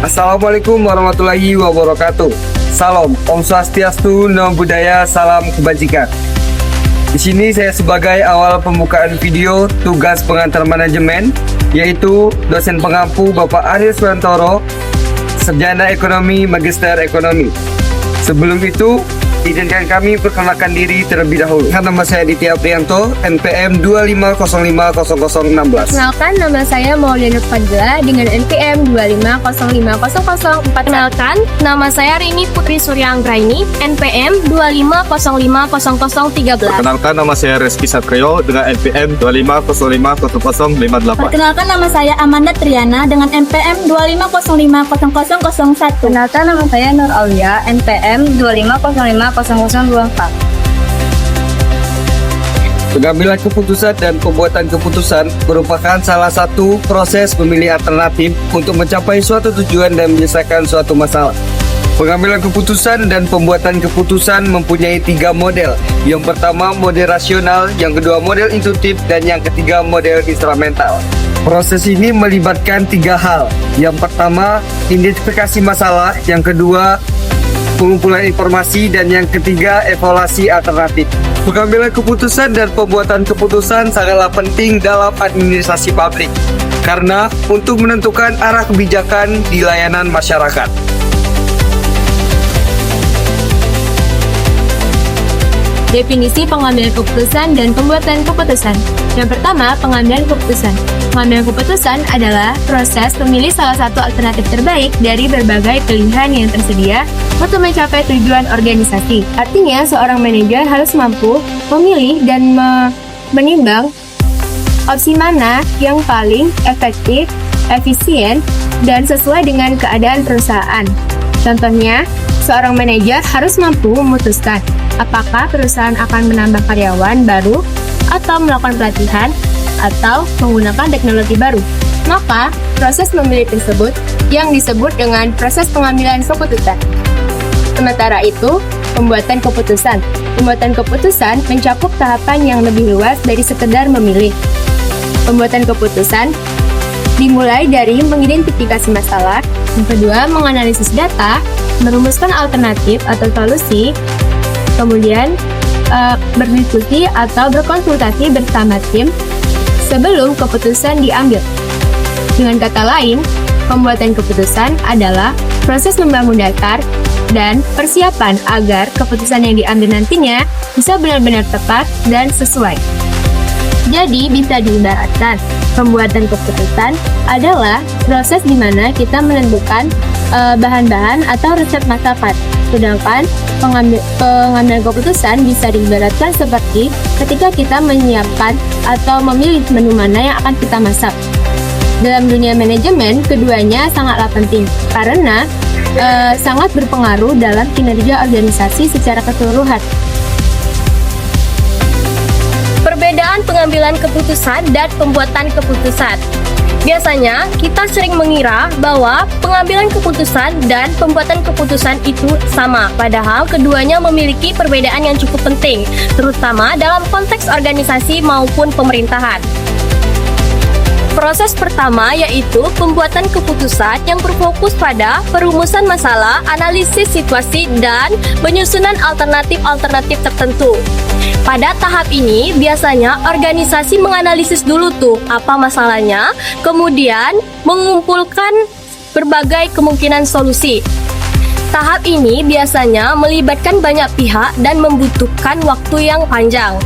Assalamualaikum warahmatullahi wabarakatuh. Salam, Om Swastiastu, Namo Buddhaya, salam kebajikan. Di sini saya sebagai awal pembukaan video tugas pengantar manajemen, yaitu dosen pengampu Bapak Ariel Suwantoro, Sarjana Ekonomi, Magister Ekonomi. Sebelum itu, izinkan kami perkenalkan diri terlebih dahulu. Nama saya Ditya Priyanto, NPM 25050016. Kenalkan, nama saya Maulana Fadla dengan NPM 25050004. Kenalkan, nama saya Rini Putri Suryaanggraini, NPM 25050013. Perkenalkan, nama saya Reski Satrio dengan NPM 25050058. Perkenalkan, nama saya Amanda Triana dengan NPM 25050001. Kenalkan, nama saya Nur Aulia, NPM 25050024. Pengambilan keputusan dan pembuatan keputusan merupakan salah satu proses memilih alternatif untuk mencapai suatu tujuan dan menyelesaikan suatu masalah. Pengambilan keputusan dan pembuatan keputusan mempunyai 3 model. Yang pertama model rasional, yang kedua model intuitif, dan yang ketiga model instrumental. Proses ini melibatkan 3 hal. Yang pertama, identifikasi masalah, yang kedua, pengumpulan informasi, dan yang ketiga, evaluasi alternatif. Pengambilan keputusan dan pembuatan keputusan sangatlah penting dalam administrasi publik karena untuk menentukan arah kebijakan di layanan masyarakat. Definisi pengambilan keputusan dan pembuatan keputusan. Yang pertama, pengambilan keputusan. Pengambilan keputusan adalah proses memilih salah satu alternatif terbaik dari berbagai pilihan yang tersedia untuk mencapai tujuan organisasi. Artinya, seorang manajer harus mampu memilih dan menimbang opsi mana yang paling efektif, efisien, dan sesuai dengan keadaan perusahaan. Contohnya, seorang manajer harus mampu memutuskan apakah perusahaan akan menambah karyawan baru atau melakukan pelatihan atau menggunakan teknologi baru. Maka, proses memilih tersebut yang disebut dengan proses pengambilan keputusan. Sementara itu, pembuatan keputusan. Pembuatan keputusan mencakup tahapan yang lebih luas dari sekedar memilih. Pembuatan keputusan dimulai dari mengidentifikasi masalah, yang kedua menganalisis data, merumuskan alternatif atau solusi, kemudian berdiskusi atau berkonsultasi bersama tim sebelum keputusan diambil. Dengan kata lain, pembuatan keputusan adalah proses membangun dasar dan persiapan agar keputusan yang diambil nantinya bisa benar-benar tepat dan sesuai. Jadi bisa diibaratkan, pembuatan keputusan adalah proses di mana kita menentukan bahan-bahan atau resep masakan. Sedangkan pengambilan keputusan bisa diibaratkan seperti ketika kita menyiapkan atau memilih menu mana yang akan kita masak. Dalam dunia manajemen, keduanya sangatlah penting karena sangat berpengaruh dalam kinerja organisasi secara keseluruhan. Perbedaan pengambilan keputusan dan pembuatan keputusan. Biasanya, kita sering mengira bahwa pengambilan keputusan dan pembuatan keputusan itu sama, padahal keduanya memiliki perbedaan yang cukup penting, terutama dalam konteks organisasi maupun pemerintahan. Proses pertama yaitu pembuatan keputusan yang berfokus pada perumusan masalah, analisis situasi, dan penyusunan alternatif-alternatif tertentu. Pada tahap ini, biasanya organisasi menganalisis dulu apa masalahnya, kemudian mengumpulkan berbagai kemungkinan solusi. Tahap ini biasanya melibatkan banyak pihak dan membutuhkan waktu yang panjang.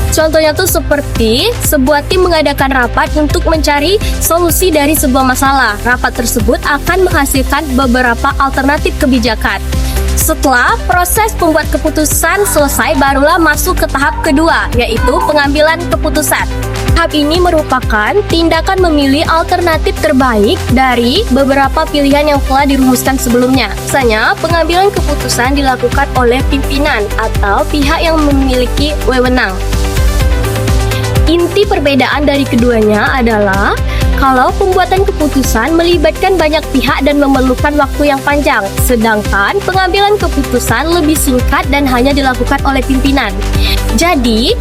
Contohnya seperti sebuah tim mengadakan rapat untuk mencari solusi dari sebuah masalah. Rapat tersebut akan menghasilkan beberapa alternatif kebijakan. Setelah proses pembuat keputusan selesai, barulah masuk ke tahap kedua, yaitu pengambilan keputusan. Tahap ini merupakan tindakan memilih alternatif terbaik dari beberapa pilihan yang telah dirumuskan sebelumnya. Biasanya, pengambilan keputusan dilakukan oleh pimpinan atau pihak yang memiliki wewenang. Inti perbedaan dari keduanya adalah kalau pembuatan keputusan melibatkan banyak pihak dan memerlukan waktu yang panjang, sedangkan pengambilan keputusan lebih singkat dan hanya dilakukan oleh pimpinan. Jadi,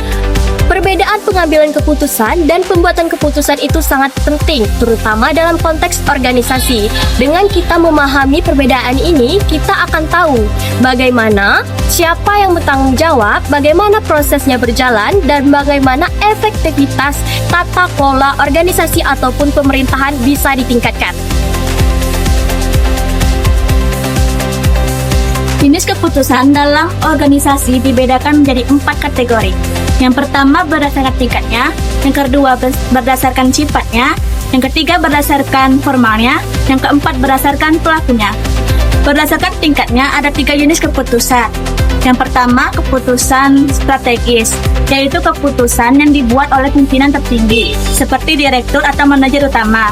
Perbedaan pengambilan keputusan dan pembuatan keputusan itu sangat penting, terutama dalam konteks organisasi. Dengan kita memahami perbedaan ini, kita akan tahu bagaimana, siapa yang bertanggung jawab, bagaimana prosesnya berjalan, dan bagaimana efektivitas tata kelola organisasi ataupun pemerintahan bisa ditingkatkan. Jenis keputusan dalam organisasi dibedakan menjadi 4 kategori. Yang pertama berdasarkan tingkatnya, yang kedua berdasarkan sifatnya, yang ketiga berdasarkan formalnya, yang keempat berdasarkan pelakunya. Berdasarkan tingkatnya ada 3 jenis keputusan. Yang pertama keputusan strategis, yaitu keputusan yang dibuat oleh pimpinan tertinggi, seperti direktur atau manajer utama.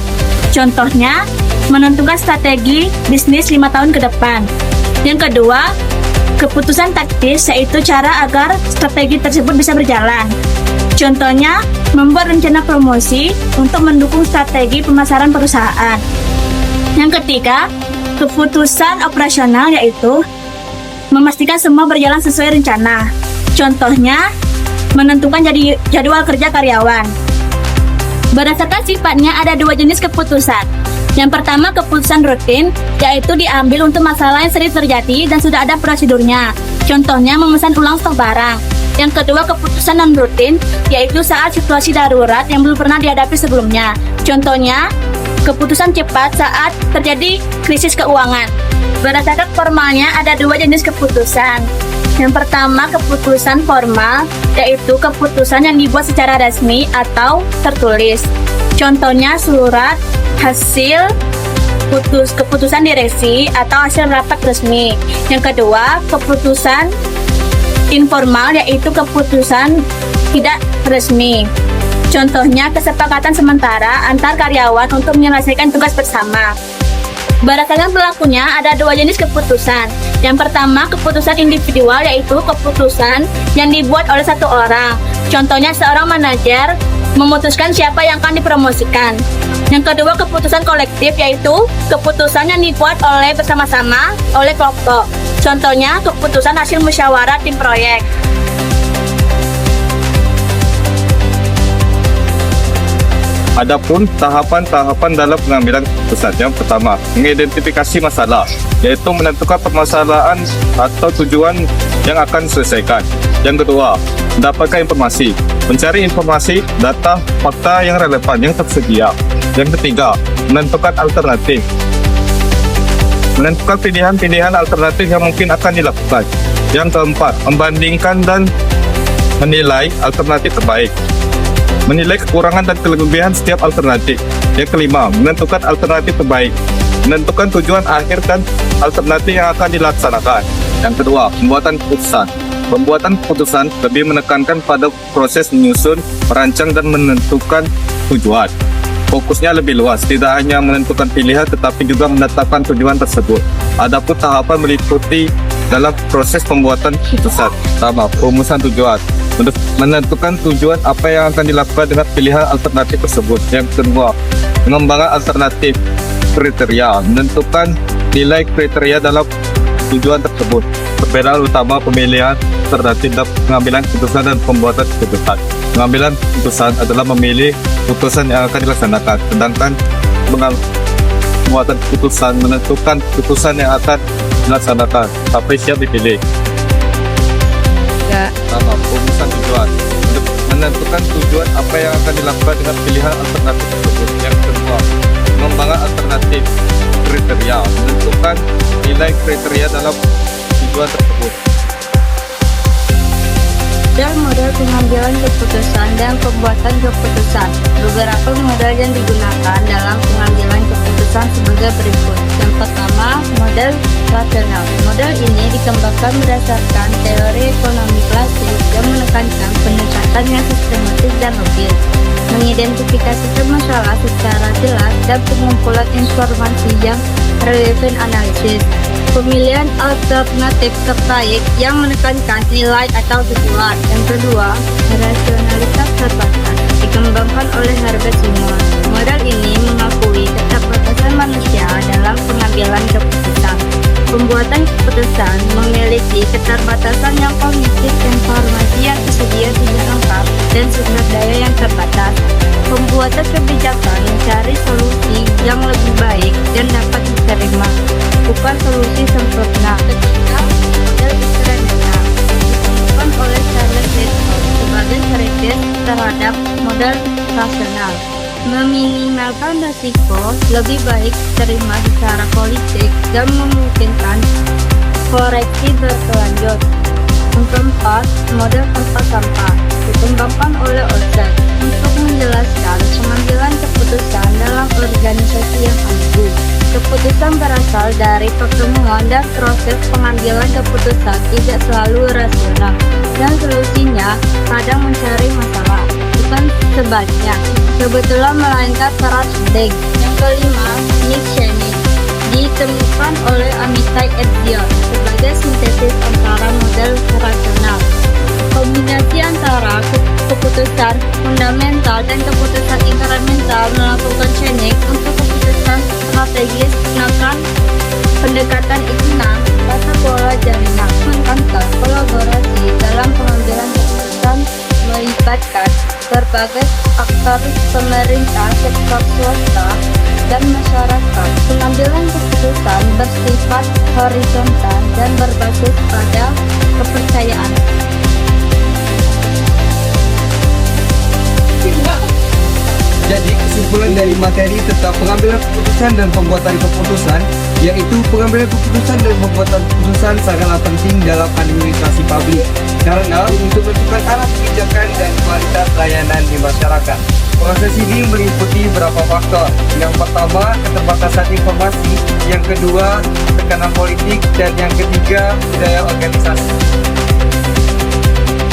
Contohnya, menentukan strategi bisnis 5 tahun ke depan. Yang kedua, keputusan taktis, yaitu cara agar strategi tersebut bisa berjalan. Contohnya, membuat rencana promosi untuk mendukung strategi pemasaran perusahaan. Yang ketiga, keputusan operasional, yaitu memastikan semua berjalan sesuai rencana. Contohnya, menentukan jadwal kerja karyawan. Berdasarkan sifatnya ada 2 jenis keputusan. Yang pertama keputusan rutin, yaitu diambil untuk masalah yang sering terjadi dan sudah ada prosedurnya. Contohnya memesan ulang stok barang. Yang kedua keputusan non rutin, yaitu saat situasi darurat yang belum pernah dihadapi sebelumnya. Contohnya keputusan cepat saat terjadi krisis keuangan. Berdasarkan formalnya ada 2 jenis keputusan. Yang pertama keputusan formal, yaitu keputusan yang dibuat secara resmi atau tertulis. Contohnya surat hasil keputusan direksi atau hasil rapat resmi. Yang kedua, keputusan informal, yaitu keputusan tidak resmi. Contohnya kesepakatan sementara antar karyawan untuk menyelesaikan tugas bersama. Berdasarkan pelakunya ada 2 jenis keputusan. Yang pertama keputusan individual, yaitu keputusan yang dibuat oleh satu orang. Contohnya seorang manajer memutuskan siapa yang akan dipromosikan. Yang kedua keputusan kolektif, yaitu keputusan yang dibuat oleh bersama-sama oleh kelompok. Contohnya keputusan hasil musyawarah tim proyek. Adapun tahapan-tahapan dalam pengambilan keputusan. Yang pertama, mengidentifikasi masalah, yaitu menentukan permasalahan atau tujuan yang akan diselesaikan. Yang kedua, mendapatkan informasi, mencari informasi, data, fakta yang relevan yang tersedia. Yang ketiga, menentukan alternatif, menentukan pilihan-pilihan alternatif yang mungkin akan dilakukan. Yang keempat, membandingkan dan menilai alternatif terbaik, menilai kekurangan dan kelebihan setiap alternatif. Yang kelima, menentukan alternatif terbaik, menentukan tujuan akhir dan alternatif yang akan dilaksanakan. Yang kedua, pembuatan keputusan. Pembuatan keputusan lebih menekankan pada proses menyusun, merancang, dan menentukan tujuan. Fokusnya lebih luas, tidak hanya menentukan pilihan tetapi juga menetapkan tujuan tersebut. Adapun tahapan meliputi dalam proses pembuatan keputusan. Pertama, perumusan tujuan. Menentukan tujuan apa yang akan dilakukan dengan pilihan alternatif tersebut. Yang kedua, pengembangan alternatif kriteria. Menentukan nilai kriteria dalam tujuan tersebut. Perbedaan utama pemilihan alternatif dalam pengambilan keputusan dan pembuatan keputusan. Pengambilan keputusan adalah memilih keputusan yang akan dilaksanakan, sedangkan pembuatan keputusan menentukan keputusan yang akan dilaksanakan sampai siap dipilih. Pertama, perumusan tujuan. Menentukan tujuan apa yang akan dilakukan dengan pilihan alternatif tersebut. Yang kedua, pengembangan alternatif kriteria. Menentukan nilai kriteria dalam tujuan tersebut. Model pengambilan keputusan dan pembuatan keputusan. Beberapa model yang digunakan dalam pengambilan keputusan sebagai berikut. Yang pertama, model rasional. Model ini dikembangkan berdasarkan teori ekonomi klasik yang menekankan pendekatan yang sistematis dan logis, mengidentifikasikan masalah secara jelas dan pengumpulan informasi yang relevan analisis. Pemilihan alternatif terbaik yang menekankan nilai atau tujuan. Yang kedua, rasionalitas terbatas dikembangkan oleh Herbert Simon. Model ini mengakui keterbatasan manusia dalam pengambilan keputusan. Pembuatan keputusan memiliki keterbatasan yang kognitif, informasi yang tersedia tidak lengkap, dan sumber daya yang terbatas. Pembuatan kebijakan mencari solusi yang lebih baik dan dapat diterima, bukan solusi sempurna. Ketiga, model eksperimental ditemukan oleh Charles Redford sebagai kritis terhadap model rasional. Meminimalkan risiko lebih baik diterima secara politik dan memungkinkan koreksi berkelanjut. Yang keempat, model tempat sampah dikembangkan oleh Olsen untuk menjelaskan pengambilan keputusan dalam organisasi yang ambigu. Keputusan berasal dari pertemuan dan proses pengambilan keputusan tidak selalu rasional, dan solusinya kadang mencari masalah, bukan sebaliknya. Kebetulan melainkan syarat penting. Yang kelima, Nick ditemukan oleh Amitai Edzion sebagai sintesis antara model rasional. Kombinasi antara keputusan fundamental dan keputusan inkremental melakukan chaining untuk keputusan strategis menggunakan pendekatan IKNAM, tata pola jaringan, mengangkat kolaborasi dalam pengambilan keputusan melibatkan berbagai aktor pemerintah, sektor swasta, dan masyarakat. Pengambilan keputusan bersifat horizontal dan berbasis pada kepercayaan. Jadi kesimpulan dari materi tentang pengambilan keputusan dan pembuatan keputusan, yaitu pengambilan keputusan dan pembuatan keputusan sangatlah penting dalam administrasi publik, karena untuk menentukan arah kebijakan dan kualitas layanan di masyarakat. Proses ini meliputi beberapa faktor. Yang pertama, keterbatasan informasi. Yang kedua, tekanan politik. Dan yang ketiga, budaya organisasi.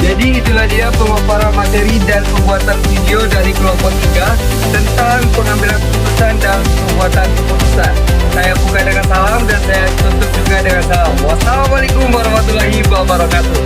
Jadi itulah dia pemaparan materi dan pembuatan video dari kelompok 3 tentang pengambilan keputusan dan pembuatan keputusan. Saya buka dengan salam dan saya tutup juga dengan salam. Wassalamualaikum warahmatullahi wabarakatuh.